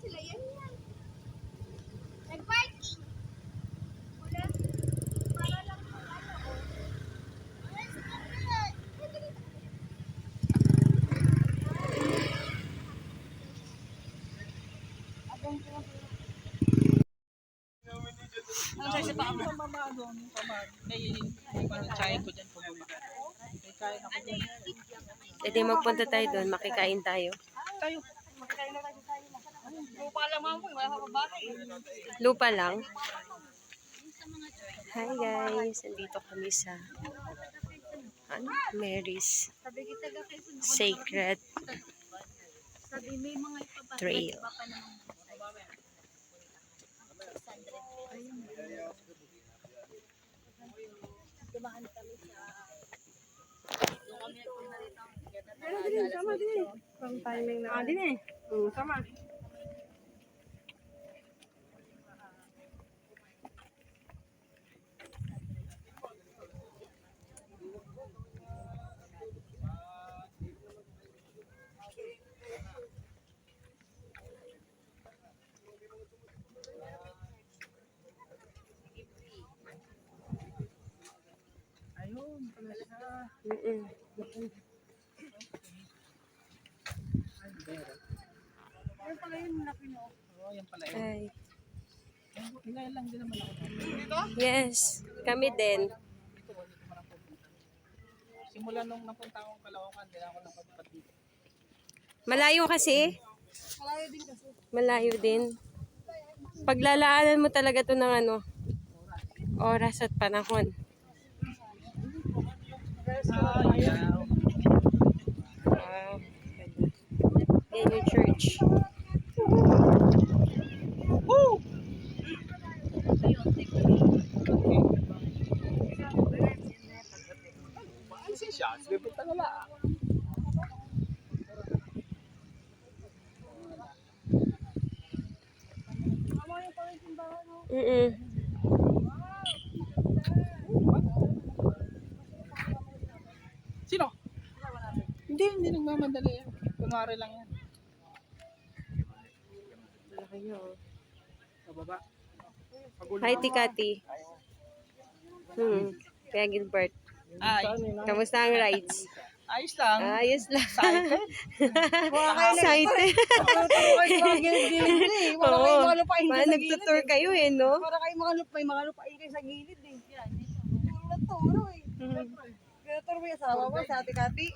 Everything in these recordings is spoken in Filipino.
sila yan yan. Nag-parking. Wala. Para lang po ano. Ang siya pa ako mama doon, pamag. May kain ko diyan po mama. May kain ako diyan. Pwede magpunta tayo doon, makikain tayo. Tayo. Magkain na tayo. Lupa lang mama, wala pa bahay. Lupa lang. Hi guys, nandito kami sa Mary's Sacred Sabi may mga ipapasok. Trail. Dumaan kami sa Sama din. Pang timing na. Din eh. Sama. Ayun, pala siya. Ayun pala yun, laki no. Oo, yan pala yun. Hi. Ngayon lang din naman ako. Yes, kami din. Simula nung napunta akong Caloocan, din ako napunta dito. Malayo kasi? Malayo din kasi. Malayo din. Paglalaanan mo talaga to ng ano, oras at panahon. Yeah. Yan yung church. Woo! Alisin siya, sibibig ka nila. Sino? Hindi nagmamadali yan. Kunwari lang yan. Laki niya, oh. Sa baba. Hi, Tikati. Kaya Gilbert. Ay, Kamusta ang rides? ayos lang. Ayos lang. Excited. Excited. Oo. Parang nagtutour kayo eh, no? para kayo mga lupain kayo sa gilid eh. Yan. Naturo eh. Kaya turo mo yung asawa mo sa ati-kati.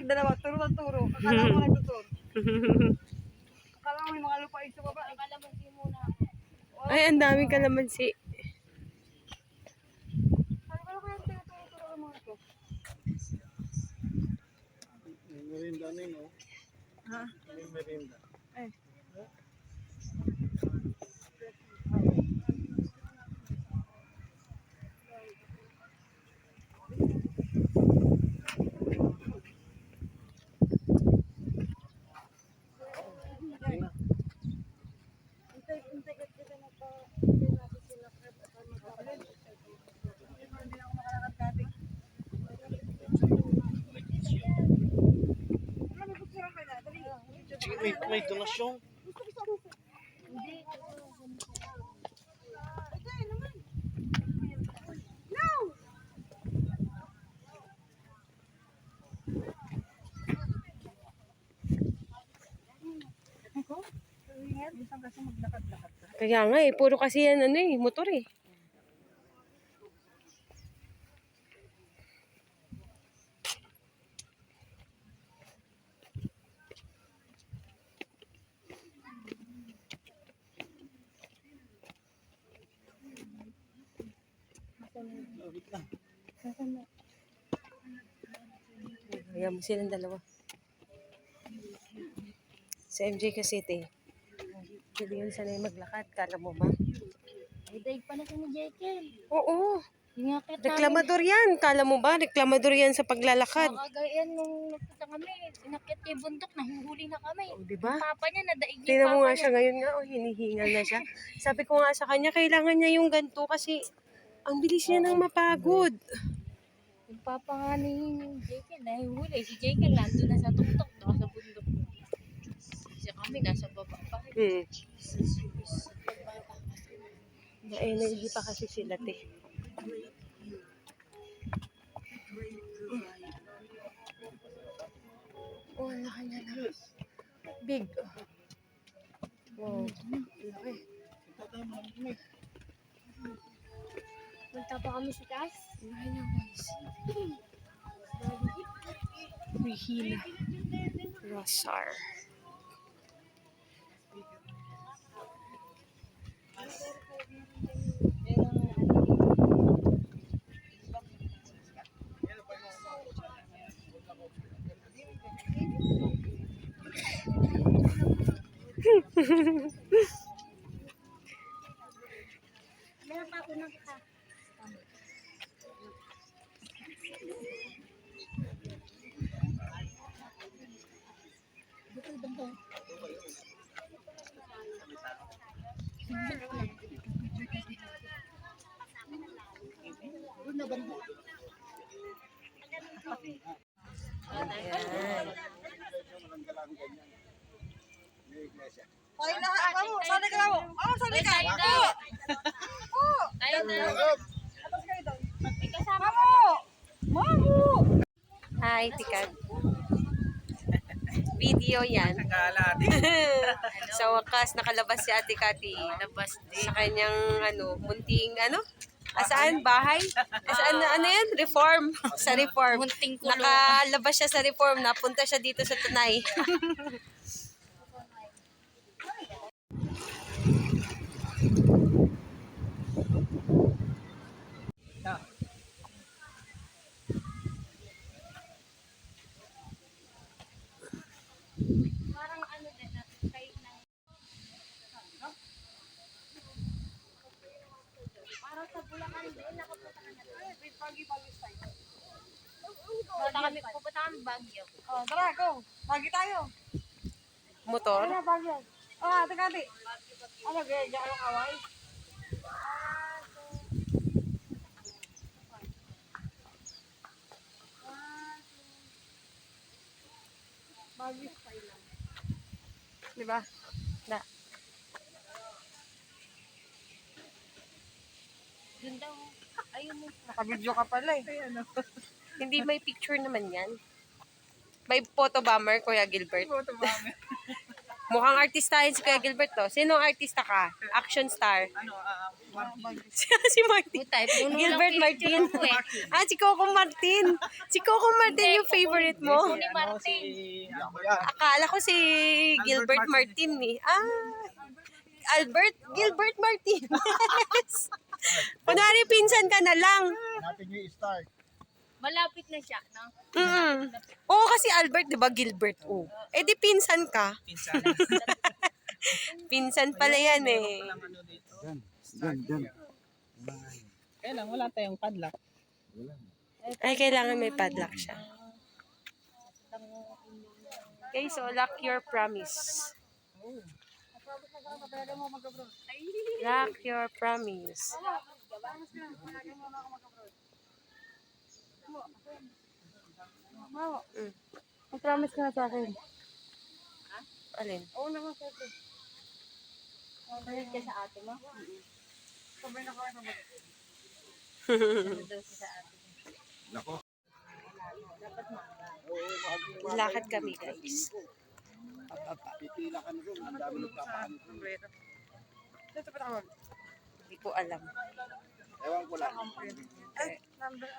Dalawa, turo. Akala mo nagtutur. Akala mo may mga lupain sa baba. Akala mo hindi muna. Ay, ang daming kalamansi. Ano kaya tinuturo mo ito? Merinda na yun, no? Ha? Merinda. Eh. May donasyon. Kaya nga eh, puro kasi yan ano eh, motor eh. Ayan mo silang dalawa. Sa MJ Cavite. Hindi yun sanay maglakad. Kala mo ba? Ay, daig pa na si Jekyll. Oo. Ingakit Reklamador yan. Kala mo ba? Reklamador yan sa paglalakad. Kagayan nung nagpunta kami, inakit niya yung bundok, nahuhuli na kami. O, diba? Papa niya, nadaig niya Tingnan yung mo papa nga siya niya. ngayon nga. Oh, hinihingal na siya. Sabi ko nga sa kanya, kailangan niya yung ganito kasi ang bilis niya nang mapagod. Yung papa nga ni Jekyll, nahuhuli. Si Jekyll, nandun na sa tuktok, doon sa bundok. Siya nasa baba pa. Na-energy pa kasi sila, te. Oh, laki niya na. Big. Wow. Laki. Punta pa kami sa taas. Laki niya, guys. Rihila. Rosar. Meron pa ako ng kita. Ay, lahat. Kamu, sali ka mo. Sali ka. Tayo na. Atas kayo doon. May kasama. Mamu! Hi, Tikad. Video yan. Sa wakas, nakalabas si Ate Kati. Labas Sa kanyang, munting, Asaan? Bahay? Asaan na, yan? Reform. Sa reform. Munting kulong. Nakalabas siya sa reform. Napunta siya dito sa Tunay. Parang ano din, kay na. Parang sa Bulacan din, nakapunta ka na. Pagi-pagi style. Pupunta kami Baguio. Oh, tara, go. Pagi tayo. Motor? Ano, pagi yan? Ate Kati. Ano, gaya ka ng kaway? Pagi style lang. Diba? Na. Doon daw. Ayun mo. Nakabidyo ka pala eh. Hindi may picture naman yan. May photo bomber, Kuya Gilbert. Mukhang artistahin si Kuya Gilbert to. Sinong artista ka? Action star. Si Martin. Gilbert Martin. Si Coco Martin. Si Coco Martin yung favorite mo. Ni Martin. Akala ko si Gilbert Martin eh. Gilbert Martinez. Kunwari, pinsan ka na lang. Natin yung start. Malapit na siya, no? Oo, kasi Albert, di ba, Gilbert? Oo. Eh, di pinsan ka. Pinsan pala yan eh. Diyan. Kaya lang, wala tayong padlock. Ay, kailangan may padlock siya. Okay, so lock your promise. Lock your promise. Mag-promise ka na sa akin. Alin? Oo naman sa akin. Mabalit ka sa ate mo? Sabay na kayo naman. Ano daw siya sa ate? Nako. Lakad kami, guys. Pipila ka na doon. Ang dami nagpapaano. Dito pa tawag. Hindi ko alam. Ewan ko lang. Ay, number.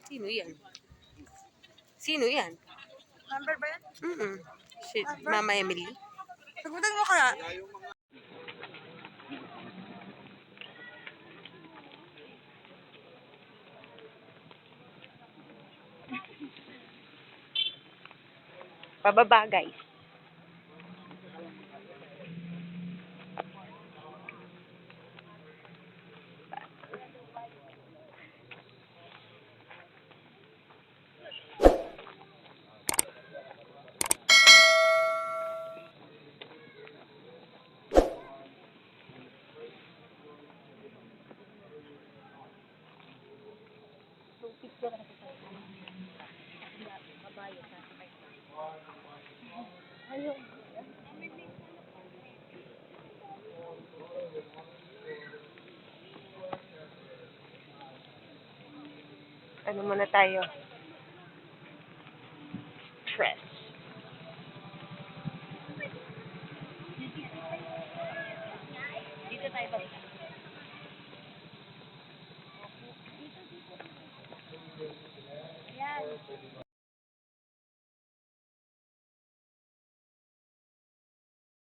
Sino yan? Sino yan? Number ba yan? Shit, Mama Emily. Sagutan mo kaya? Pababa, guys. Ayun. Ano muna tayo? Press. Dito tayo balik. Ayan.